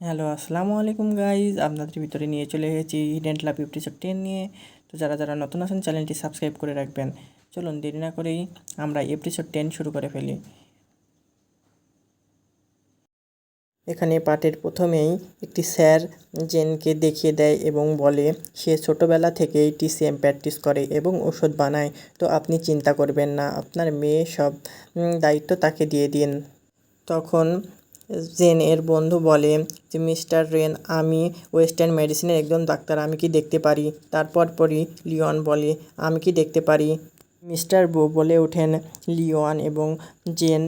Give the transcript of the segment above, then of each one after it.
Hello, আসসালামু আলাইকুম guys. আপনাদের ভিতরে নিয়ে চলে এসেছি হিডেন লাভ এপিসোড 10 নিয়ে। তো যারা নতুন আছেন চ্যানেলটি সাবস্ক্রাইব করে রাখবেন। চলুন দেরি না করেই আমরা এপিসোড 10 শুরু করে ফেলি। এখানে পাঠের প্রথমেই একটি স্যার জেনকে দেখিয়ে দেয় এবং বলে সে ছোটোবেলা থেকেই টিসিএম প্র্যাকটিস করে এবং ওষুধ বানায়। তো আপনি চিন্তা করবেন না, আপনার মেয়ে সব দায়িত্ব তাকে দিয়ে দিন। তখন জেন এর বন্ধু বলে যে মিস্টার রেন, আমি ওয়েস্টার্ন মেডিসিনের একজন ডাক্তার, আমি কি দেখতে পারি? তারপরই লিওন বলে আমি কি দেখতে পারি? মিস্টার বো বলে ওঠেন লিওন এবং জেন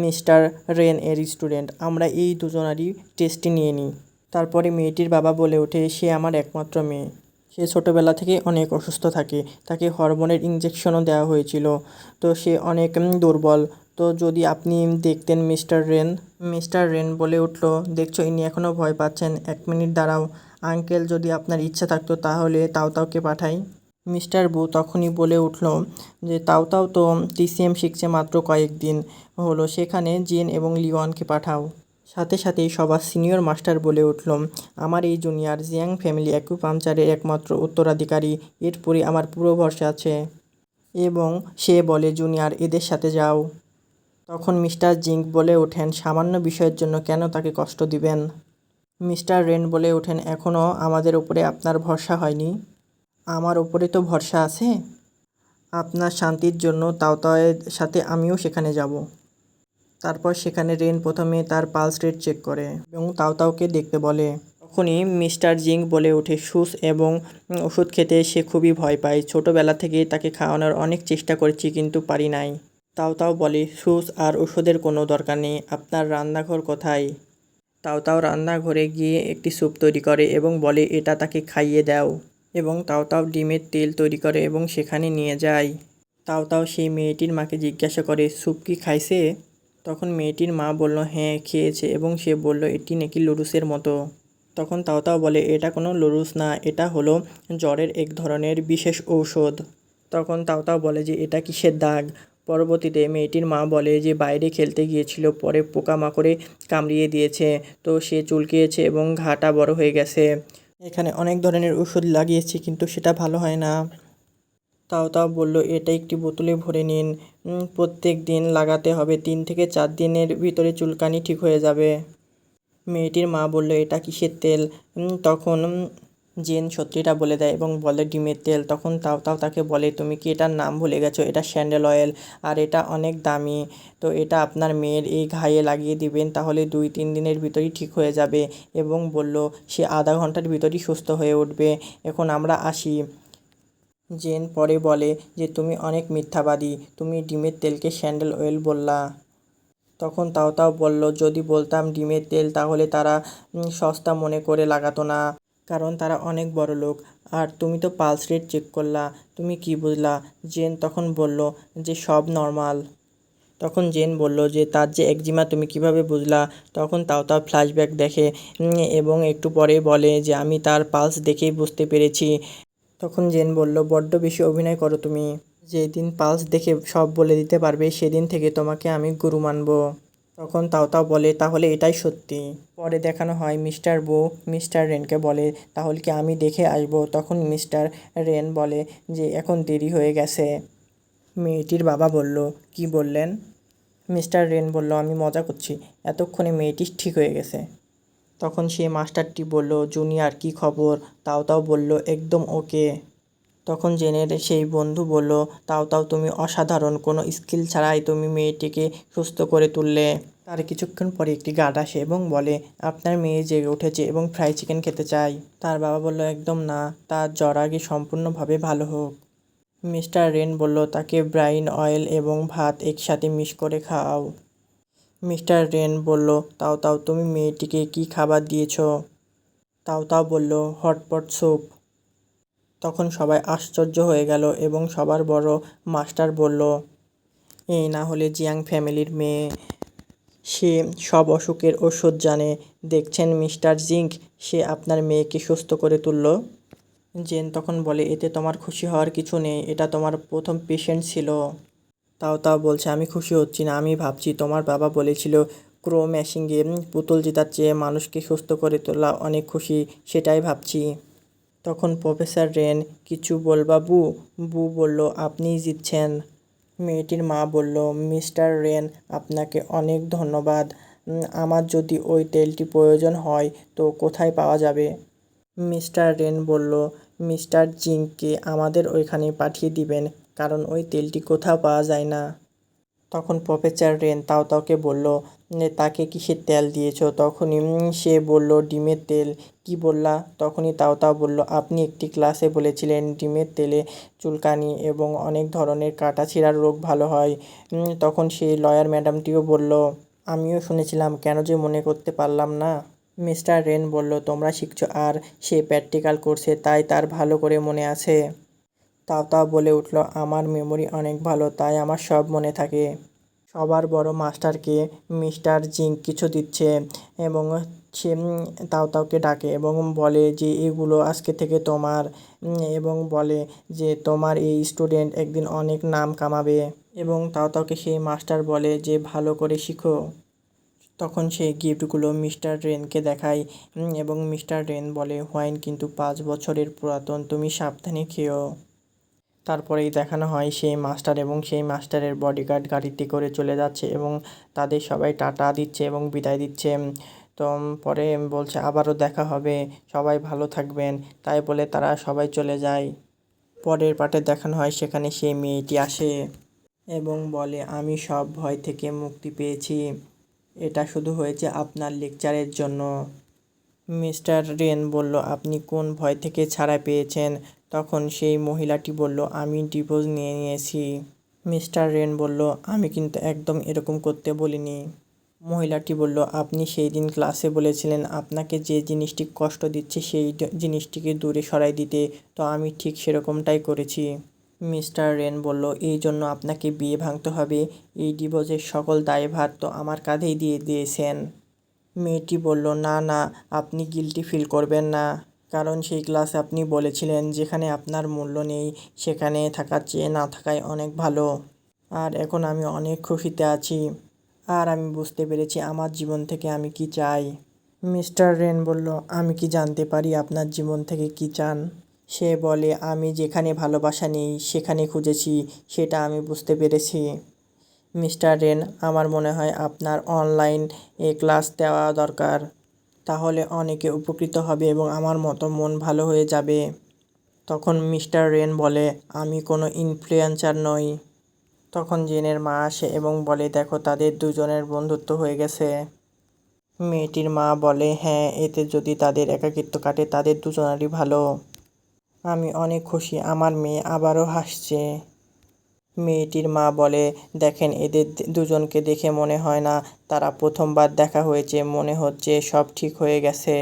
মিস্টার রেন এর স্টুডেন্ট, আমরা এই দুজনারই টেস্টটি নিয়ে নিই। তারপরে মেয়েটির বাবা বলে ওঠে সে আমার একমাত্র মেয়ে, সে ছোটোবেলা থেকে অনেক অসুস্থ থাকে, তাকে হরমোনের ইঞ্জেকশনও দেওয়া হয়েছিল, তো সে অনেক দুর্বল। তো যদি আপনি দেখতেন মিস্টার রেন বলে উঠল, দেখছো ইনি এখনও ভয় পাচ্ছেন, 1 মিনিট দাঁড়াও আঙ্কেল, যদি আপনার ইচ্ছা থাকতো তাহলে তাওতাওকে পাঠাই। মিস্টার বু তখনই বলে উঠল যে তাওতাও তো টিসিএম শিখছে মাত্র কয়েকদিন হলো, সেখানে জেন এবং লিওনকে পাঠাও। সাথে সাথেই সবার সিনিয়র মাস্টার বলে উঠল, আমার এই জুনিয়র জিয়াং ফ্যামিলি অ্যাকুপাংচারের একমাত্র উত্তরাধিকারী, এরপরে আমার পুরো ভরসা আছে। এবং সে বলে জুনিয়র এদের সাথে যাও। তখন মিস্টার জিঙ্ক বলে ওঠেন সামান্য বিষয়ের জন্য কেন তাকে কষ্ট দিবেন? মিস্টার রেন বলে ওঠেন এখনও আমাদের উপরে আপনার ভরসা হয়নি? আমার উপরে তো ভরসা আছে, আপনার শান্তির জন্য তাওতাওয়ের সাথে আমিও সেখানে যাব। তারপর সেখানে রেন প্রথমে তার পালস রেট চেক করে এবং তাওতাওকে দেখতে বলে। তখনই মিস্টার জিঙ্ক বলে ওঠে সুস এবং ওষুধ খেতে সে খুবই ভয় পায়, ছোটোবেলা থেকেই তাকে খাওয়ানোর অনেক চেষ্টা করেছি কিন্তু পারি নাই। তাওতাও বলে সুস আর ওষুধের কোনো দরকার নেই, আপনার রান্নাঘর কোথায়? তাওতাও রান্নাঘরে গিয়ে একটি স্যুপ তৈরি করে এবং বলে এটা তাকে খাইয়ে দাও, এবং তাওতাও ডিমের তেল তৈরি করে এবং সেখানে নিয়ে যায়। তাওতাও সেই মেয়েটির মাকে জিজ্ঞাসা করে স্যুপ কি খাইছে? তখন মেয়েটির মা বলল হ্যাঁ খেয়েছে এবং সে বলল এটি নাকি লুডুসের মতো। তখন তাওতাও বলে এটা কোনো লুডুস না, এটা হলো জ্বরের এক ধরনের বিশেষ ঔষধ। তখন তাওতাও বলে যে এটা কিসের দাগ? পরবর্তীতে মেয়েটির মা বলে যে বাইরে খেলতে গিয়েছিল, পরে পোকামাকড়ে কামড়িয়ে দিয়েছে, তো সে চুলকিয়েছে এবং ঘাটা বড় হয়ে গেছে। এখানে অনেক ধরনের ওষুধ লাগিয়েছি কিন্তু সেটা ভালো হয় না। তাওতাও বলল এটা একটি বোতলে ভরে নিন, প্রত্যেক দিন লাগাতে হবে, 3 থেকে 4 দিনের ভিতরে চুলকানি ঠিক হয়ে যাবে। মেয়েটির মা বলল এটা কিসের তেল? তখন জেন সত্যিটা বলে দেয় এবং বলে ডিমের তেল। তখন তাও তাকে বলে তুমি কি এটার নাম ভুলে গেছো? এটা স্যান্ডেল অয়েল আর এটা অনেক দামি, তো এটা আপনার মেয়ের এই ঘায়ে লাগিয়ে দিবেন, তাহলে 2-3 দিনের ভিতরেই ঠিক হয়ে যাবে। এবং বলল সে আধা ঘন্টার ভিতরেই সুস্থ হয়ে উঠবে, এখন আমরা আসি। জেন পরে বলে যে তুমি অনেক মিথ্যাবাদী, তুমি ডিমের তেলকে স্যান্ডেল অয়েল বললা। তখন তাও বলল যদি বলতাম ডিমের তেল তাহলে তারা সস্তা মনে করে লাগাতো না, কারণ তারা অনেক বড় লোক। আর তুমি তো পালস রেট চেক করলা, তুমি কি বুঝলা? জেন তখন বলল যে সব নর্মাল। তখন জেন বলল যে তার যে একজিমা তুমি কিভাবে বুঝলা? তখন তাও ফ্ল্যাশব্যাক দেখে এবং একটু পরে বলে যে আমি তার পালস দেখেই বুঝতে পেরেছি। তখন জেন বলল বড্ড বেশি অভিনয় করো তুমি, যেদিন পালস দেখে সব বলে দিতে পারবে সেদিন থেকে তোমাকে আমি গুরু মানব। তখন তাও বলে তাহলে এটাই সত্যি। পরে দেখানো হয় মিস্টার বো মিস্টার রেনকে বলে তাহলে কি আমি দেখে আসবো? তখন মিস্টার রেন বলে যে এখন দেরি হয়ে গেছে। মেয়েটির বাবা বলল কি বললেন? মিস্টার রেন বলল আমি মজা করছি, এতক্ষণে মেয়েটি ঠিক হয়ে গেছে। তখন সেই মাস্টারটি বলল জুনিয়র কি খবর? তাও বলল একদম ওকে। তখন জেনের সেই বন্ধু বলল তাও তুমি অসাধারণ, কোনো স্কিল ছাড়াই তুমি মেয়েটিকে সুস্থ করে তুললে। তার কিছুক্ষণ পরে একটি গার্ড আসে এবং বলে আপনার মেয়ে জেগে উঠেছে এবং ফ্রাই চিকেন খেতে চায়। তার বাবা বলল একদম না, তার জ্বর আগে সম্পূর্ণভাবে ভালো হোক। মিস্টার রেন বলল তাকে ব্রাইন অয়েল এবং ভাত একসাথে মিশ করে খাওয়াও। মিস্টার রেন বলল তাও তুমি মেয়েটিকে কি খাবার দিয়েছ? তাও বলল হটপট স্যুপ। তখন সবাই আশ্চর্য হয়ে গেল এবং সবার বড় মাস্টার বলল এই না হলে জিয়াং ফ্যামিলির মেয়ে, সে সব অসুখের ওষুধ জানে, দেখছেন মিস্টার জিঙ্ক, সে আপনার মেয়েকে সুস্থ করে তুলল। জেন তখন বলে এতে তোমার খুশি হওয়ার কিছু নেই, এটা তোমার প্রথম পেশেন্ট ছিল। তাও বলছে আমি খুশি হচ্ছি না, আমি ভাবছি তোমার বাবা বলেছিল ক্রো ম্যাশিংয়ে পুতুল জেতার চেয়ে মানুষকে সুস্থ করে তোলা অনেক খুশি, সেটাই ভাবছি। তখন প্রফেসর রেন, কিছু বলবা বু? বু বলল, আপনিই জিতছেন। মেয়েটির মা বলল, মিস্টার রেন, আপনাকে অনেক ধন্যবাদ। আমার যদি ওই তেলটি প্রয়োজন হয় তো কোথায় পাওয়া যাবে? মিস্টার রেন বলল, মিস্টার জিংকে আমাদের ওইখানে পাঠিয়ে দিবেন, কারণ ওই তেলটি কোথাও পাওয়া যায় না। তখন প্রফেসর রেন তাওতাওকে বলল, তাকে কিসের তেল দিয়েছ? তখনই সে বলল, ডিমের তেল। কি বললা? তখনই তাওতাও বলল, আপনি একটি ক্লাসে বলেছিলেন ডিমের তেলে চুলকানি এবং অনেক ধরনের কাটাছিঁড়ার রোগ ভালো হয়। তখন সেই লয়ার ম্যাডামটিও বলল, আমিও শুনেছিলাম, কেন যে মনে করতে পারলাম না। মিস্টার রেন বলল, তোমরা শিখছো আর সে প্র্যাকটিক্যাল করছে, তাই তার ভালো করে মনে আছে। তাওতাও বলে উঠল, আমার মেমোরি অনেক ভালো, তাই আমার সব মনে থাকে। সবার বড় মাস্টারকে মিস্টার জিং কিছু দিচ্ছে এবং সে তাওতাওকে ডাকে এবং বলে যে এগুলো আজকে থেকে তোমার, এবং বলে যে তোমার এই স্টুডেন্ট একদিন অনেক নাম কামাবে। এবং তাওতাওকে সেই মাস্টার বলে যে ভালো করে শিখো। তখন সেই গিফটগুলো মিস্টার রেনকে দেখায় এবং মিস্টার রেন বলে, ওয়াইন কিন্তু 5 বছরের পুরাতন, তুমি সাবধানে খেও। তারপরেই দেখানো হয় সেই মাস্টার এবং সেই মাস্টারের বডিগার্ড গাড়িতে করে চলে যাচ্ছে এবং তাদের সবাই টাটা দিচ্ছে এবং বিদায় দিচ্ছে। তো পরে বলছে আবারও দেখা হবে, সবাই ভালো থাকবেন, তাই বলে তারা সবাই চলে যায়। পরের পার্টে দেখানো হয় সেখানে সেই মেয়েটি আসে এবং বলে, আমি সব ভয় থেকে মুক্তি পেয়েছি, এটা শুধু হয়েছে আপনার লেকচারের জন্য। মিস্টার রেন বলল, আপনি কোন ভয় থেকে ছাড়া পেয়েছেন? তখন সেই মহিলাটি বলল, আমি ডিভোর্স নিয়ে নিয়েছি। মিস্টার রেন বলল, আমি কিন্তু একদম এরকম করতে বলিনি। মহিলাটি বলল, আপনি সেই দিন ক্লাসে বলেছিলেন আপনাকে যে জিনিসটি কষ্ট দিচ্ছে সেই জিনিসটিকে দূরে সরাই দিতে, তো আমি ঠিক সেরকমটাই করেছি। মিস্টার রেন বলল, এই জন্য আপনাকে বিয়ে ভাঙতে হবে? এই ডিভোর্সের সকল দায়ভার তো আমার কাঁধেই দিয়ে দিয়েছেন। মেয়েটি বলল, না না, আপনি গিল্টি ফিল করবেন না, কারণ সেই ক্লাসে আপনি বলেছিলেন যেখানে আপনার মূল্য নেই সেখানে থাকার চেয়ে না থাকাই অনেক ভালো। আর এখন আমি অনেক খুশিতে আছি, আর আমি বুঝতে পেরেছি আমার জীবন থেকে আমি কি চাই। মিস্টার রেন বলল, আমি কি জানতে পারি আপনার জীবন থেকে কি চান? সে বলে, আমি যেখানে ভালোবাসা নেই সেখানে খুঁজেছি, সেটা আমি বুঝতে পেরেছি। মিস্টার রেন, আমার মনে হয় আপনার অনলাইন ক্লাস দেওয়া দরকার, তাহলে অনেকে উপকৃত হবে এবং আমার মতো মন ভালো হয়ে যাবে। তখন মিস্টার রেন বলে, আমি কোনো ইনফ্লুয়েন্সার নই। তখন জেনের মা আসে এবং বলে, দেখো তাদের দুজনের বন্ধুত্ব হয়ে গেছে। মেয়েটির মা বলে, হ্যাঁ, এতে যদি তাদের একাকিত্ব কাটে তাদের দুজনেরই ভালো। আমি অনেক খুশি, আমার মেয়ে আবারও হাসছে। মেয়েটির মা বলে, দেখেন এদের দুজনকে দেখে মনে হয় না তারা প্রথমবার দেখা হয়েছে, মনে হচ্ছে সব ঠিক হয়ে গেছে।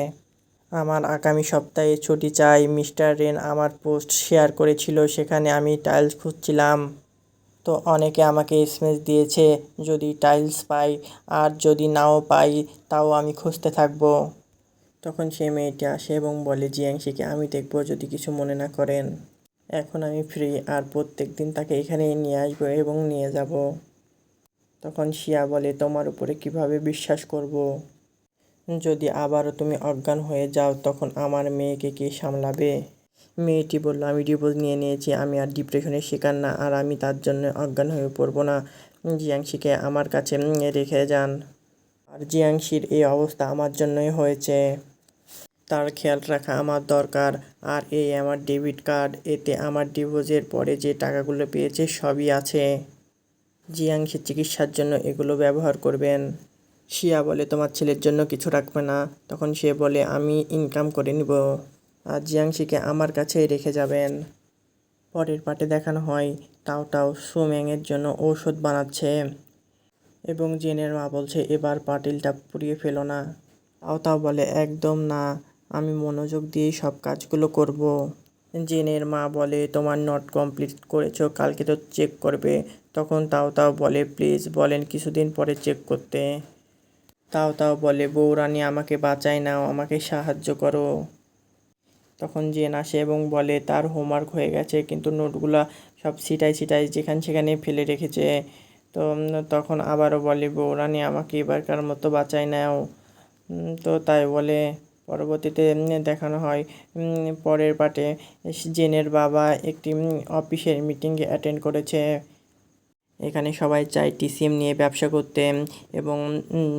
আমার আগামী সপ্তাহে ছুটি চাই। মিস্টার রেন আমার পোস্ট শেয়ার করেছিল, সেখানে আমি টাইলস খুঁজছিলাম, তো অনেকে আমাকে এসএমএস দিয়েছে যদি টাইলস পাই, আর যদি নাও পাই তাও আমি খুঁজতে থাকবো। তখন সে মেয়েটি আসে এবং বলে, জিয়াংশিকে আমি দেখব, যদি কিছু মনে না করেন। এখন আমি ফ্রি, আর প্রত্যেক দিন তাকে এখানে নিয়ে আসবো এবং নিয়ে যাব। তখন শিয়া বলে, তোমার উপরে কিভাবে বিশ্বাস করব? যদি আবারও তুমি অজ্ঞান হয়ে যাও তখন আমার মেয়েকে কে সামলাবে? মেয়েটি বলল, আমি ডিভোর্স নিয়ে নিয়েছি, আমি আর ডিপ্রেশনের শিকার না, আর আমি তার জন্য অজ্ঞান হয়ে পড়বো না। জিয়াংশিকে আমার কাছে রেখে যান। আর জিয়াংশির এই অবস্থা আমার জন্যই হয়েছে, তার খেয়াল রাখা আমার দরকার। আর এই আমার ডেবিট কার্ড, এতে আমার ডিভোর্সের পরে যে টাকাগুলো পেয়েছে সবই আছে, জিয়াংশির চিকিৎসার জন্য এগুলো ব্যবহার করবেন। শিয়া বলে, তোমার ছেলের জন্য কিছু রাখবে না? তখন সে বলে, আমি ইনকাম করে নিব, আর জিয়াংশিকে আমার কাছেই রেখে যাবেন। পরের পার্টে দেখানো হয় তাওতাও সুম্যাংয়ের জন্য ঔষধ বানাচ্ছে এবং জেনের মা বলছে, এবার পাতিলটা পুড়িয়ে ফেলো না। তাওতাও বলে, একদম না, আমি মনোযোগ দিয়েই সব কাজগুলো করব। জেনের মা বলে, তোমার নোট কমপ্লিট করেছো, কালকে তো চেক করবে। তখন তাওতাও বলে, প্লিজ বলেন কিছুদিন পরে চেক করতে। তাওতাও বলে, বউরানী আমাকে বাঁচায় নাও, আমাকে সাহায্য করো। তখন জেন আসে এবং বলে তার হোমওয়ার্ক হয়ে গেছে, কিন্তু নোটগুলা সব ছিটায় ছিটায় যেখানে সেখানে ফেলে রেখেছে। তো তখন আবারও বলে বউরানী আমাকে এবারকার মতো বাঁচাই নাও। তো তাই বলে পরবর্তীতে দেখানো হয় পরের পার্টে জেনের বাবা একটি অফিসের মিটিংয়ে অ্যাটেন্ড করেছে। এখানে সবাই চায় টিসিএম নিয়ে ব্যবসা করতে এবং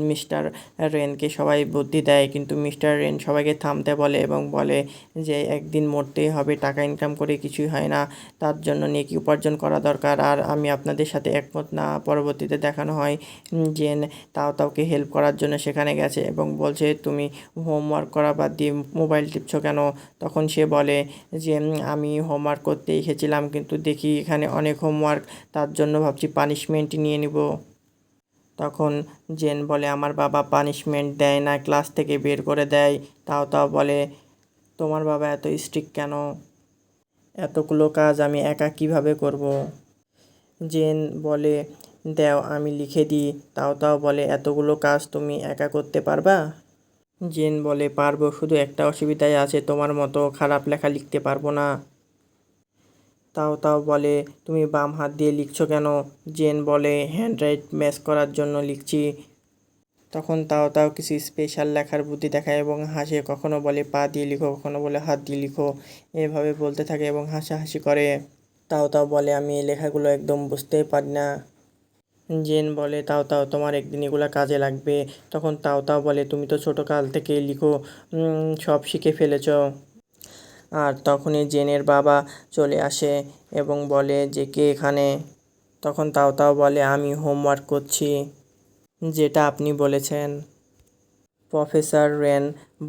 মিস্টার রেনকে সবাই বুদ্ধি দেয়, কিন্তু মিস্টার রেন সবাইকে থামতে বলে এবং বলে যে একদিন মরতেই হবে, টাকা ইনকাম করে কিছুই হয় না, তার জন্য নেকি উপার্জন করা দরকার, আর আমি আপনাদের সাথে একমত না। পরবর্তীতে দেখানো হয় জেন তাওকে হেল্প করার জন্য সেখানে গেছে এবং বলছে তুমি হোমওয়ার্ক করা বাদ দিয়ে মোবাইল টিপছো কেন? তখন সে বলে যে আমি হোমওয়ার্ক করতে এসেছিলাম, কিন্তু দেখি এখানে অনেক হোমওয়ার্ক, তার জন্য ভাবছি পানিশমেন্ট নিয়ে নিব। তখন জেন বলে আমার বাবা পানিশমেন্ট দেয় না, ক্লাস থেকে বের করে দেয়। তাও বলে তোমার বাবা এত স্ট্রিক্ট কেন? এতগুলো কাজ আমি একা কিভাবে করব? জেন বলে দেও আমি লিখে দিই। তাও বলে এতগুলো কাজ তুমি একা করতে পারবা? জেন বলে পারবো, শুধু একটা অসুবিধায় আছে, তোমার মতো খারাপ লেখা লিখতে পারবো না। তাও বলে তুমি বাম হাত দিয়ে লিখছো কেন? জেন বলে হ্যান্ডরাইট ম্যাচ করার জন্য লিখছি। তখন তাও কিছু স্পেশাল লেখার বুদ্ধি দেখায় এবং হাসে, কখনো বলে পা দিয়ে লিখো, কখনো বলে হাত দিয়ে লিখো, এভাবে বলতে থাকে এবং হাসাহাসি করে। তাও বলে আমি এই লেখাগুলো একদম বুঝতেই পারি না। জেন বলে তাও তোমার একদিন এগুলো কাজে লাগবে। তখন তাও বলে তুমি তো ছোটো কাল থেকে লিখো, সব শিখে ফেলেছ। আর তখনই জেনের বাবা চলে আসে এবং বলে যে কে এখানে? তখন তাও বলে আমি হোমওয়ার্ক করছি, যেটা আপনি বলেছেন। প্রফেসর রেন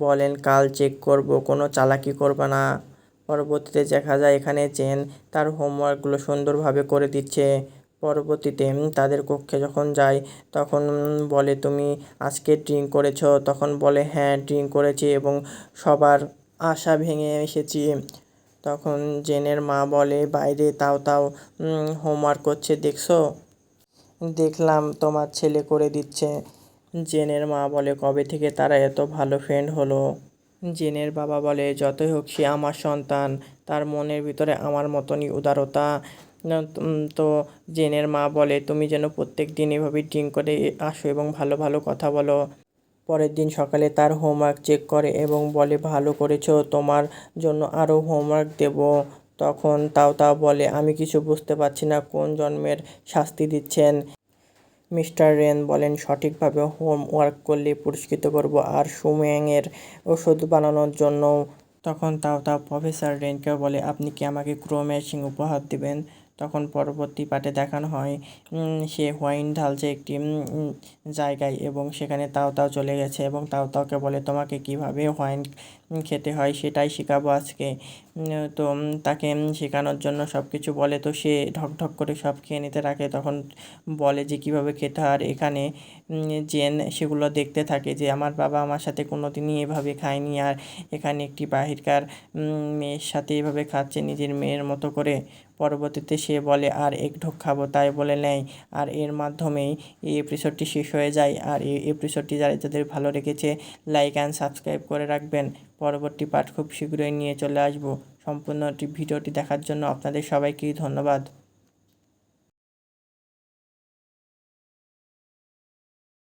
বলেন কাল চেক করব, কোনো চালাকি করবে না। পরবর্তীতে দেখা যায় এখানে জেন তার হোমওয়ার্কগুলো সুন্দরভাবে করে দিচ্ছে। পরবর্তীতে তাদের কক্ষে যখন যায় তখন বলে তুমি আজকে ড্রিঙ্ক করেছো? তখন বলে হ্যাঁ ড্রিঙ্ক করেছি এবং সবার আশা ভেঙে এসেছি। তখন জেনের মা বলে বাইরে তাও হোমওয়ার্ক করছে দেখছো? দেখলাম তোমার ছেলে করে দিচ্ছে। জেনের মা বলে কবে থেকে তারা এত ভালো ফ্রেন্ড হলো? জেনের বাবা বলে যতই হোক সে আমার সন্তান, তার মনের ভিতরে আমার মতনই উদারতা। তো জেনের মা বলে তুমি যেন প্রত্যেক দিন এভাবে ড্রিঙ্ক করে আসো এবং ভালো ভালো কথা বলো। পরের দিন সকালে তার হোমওয়ার্ক চেক করে এবং বলে ভালো করেছো, তোমার জন্য আরও হোমওয়ার্ক দেব। তখন তাও বলে আমি কিছু বুঝতে পারছি না, কোন জন্মের শাস্তি দিচ্ছেন? মিস্টার রেন বলেন সঠিকভাবে হোমওয়ার্ক করলে পুরস্কৃত করব, আর সুমেংয়ের ওষুধ বানানোর জন্য। তখন তাও প্রফেসর রেনকেও বলে আপনি কি আমাকে ক্রো মেশিন উপহার দিবেন? তখন পরবর্তী পার্টে দেখানো হয় সে ওয়াইন ঢালছে একটি জায়গায় এবং সেখানে তাও চলে গেছে এবং তাওকে বলে তোমাকে কিভাবে ওয়াইন খেতে হয় সেটাই শেখাবো আজকে। তো তাকে শেখানোর জন্য সব কিছু বলে, তো সে ঢকঢক করে সব খেয়ে নিতে রাখে। তখন বলে যে কীভাবে খেতে হয়, আর এখানে জেন সেগুলো দেখতে থাকে যে আমার বাবা আমার সাথে কোনো দিনই এভাবে খায়নি, আর এখানে একটি বাহিরকার মেয়ের সাথে এভাবে খাচ্ছে নিজের মেয়ের মতো করে। পরবর্তীতে সে বলে আর এক ঢোক খাবো, তাই বলে নেয়। আর এর মাধ্যমেই এই এপিসোডটি শেষ হয়ে যায়। আর এই এপিসোডটি যাদের ভালো লেগেছে লাইক অ্যান্ড সাবস্ক্রাইব করে রাখবেন। পরবর্তী পার্ট খুব শীঘ্রই নিয়ে চলে আসবো। সম্পূর্ণ ভিডিওটি দেখার জন্য আপনাদের সবাইকে ধন্যবাদ।